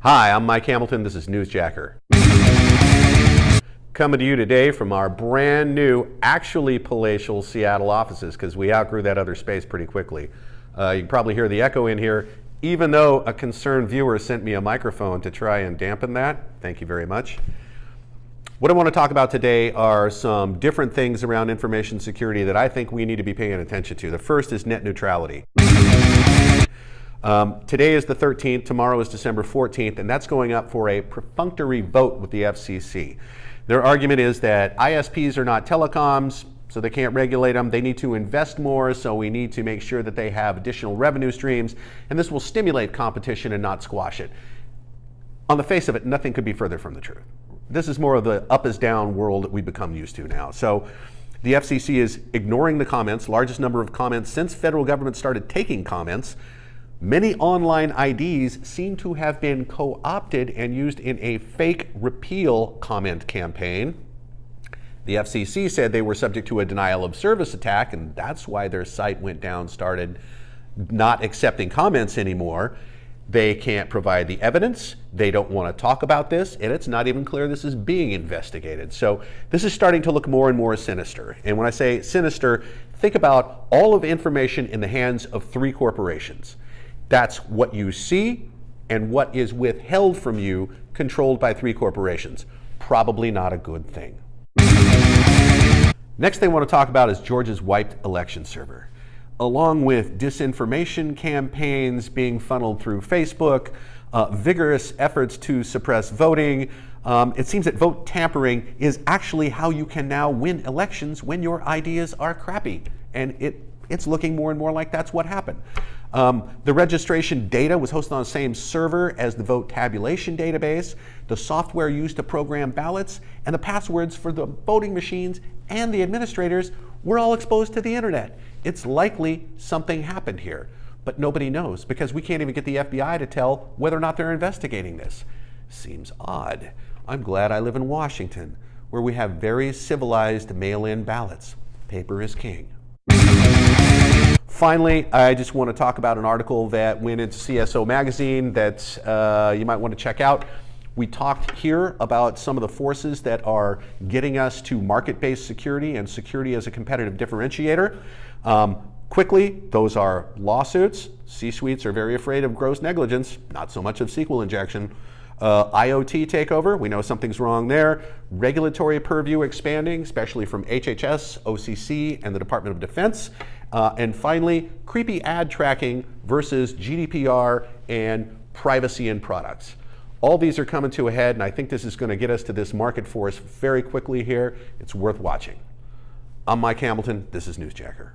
Hi, I'm Mike Hamilton. This is NewsJacker. Coming to you today from our brand new, actually palatial Seattle offices, because we outgrew that other space pretty quickly. You can probably hear the echo in here, even though a concerned viewer sent me a microphone to try and dampen that. Thank you very much. What I want to talk about today are some different things around information security that I think we need to be paying attention to. The first is net neutrality. Today is the 13th, tomorrow is December 14th, and that's going up for a perfunctory vote with the FCC. Their argument is that ISPs are not telecoms, so they can't regulate them. They need to invest more, so we need to make sure that they have additional revenue streams, and this will stimulate competition and not squash it. On the face of it, nothing could be further from the truth. This is more of the up is down world that we've become used to now. So the FCC is ignoring the comments, largest number of comments since federal government started taking comments. Many online IDs seem to have been co-opted and used in a fake repeal comment campaign. The FCC said they were subject to a denial of service attack, and that's why their site went down, started not accepting comments anymore. They can't provide the evidence. They don't want to talk about this, and it's not even clear this is being investigated. So this is starting to look more and more sinister. And when I say sinister, think about all of information in the hands of three corporations. That's what you see and what is withheld from you, controlled by three corporations. Probably not a good thing. Next thing I want to talk about is Georgia's wiped election server. Along with disinformation campaigns being funneled through Facebook, vigorous efforts to suppress voting, it seems that vote tampering is actually how you can now win elections when your ideas are crappy. And it's looking more and more like that's what happened. The registration data was hosted on the same server as the vote tabulation database, the software used to program ballots, and the passwords for the voting machines and the administrators were all exposed to the internet. It's likely something happened here, but nobody knows because we can't even get the FBI to tell whether or not they're investigating this. Seems odd. I'm glad I live in Washington, where we have very civilized mail-in ballots. Paper is king. Finally, I just want to talk about an article that went into CSO Magazine that you might want to check out. We talked here about some of the forces that are getting us to market-based security and security as a competitive differentiator. Quickly, those are lawsuits. C-suites are very afraid of gross negligence, not so much of SQL injection. IoT takeover, we know something's wrong there. Regulatory purview expanding, especially from HHS, OCC, and the Department of Defense. And finally, creepy ad tracking versus GDPR and privacy in products. All these are coming to a head, and I think this is going to get us to this market force very quickly here. It's worth watching. I'm Mike Hamilton. This is NewsJacker.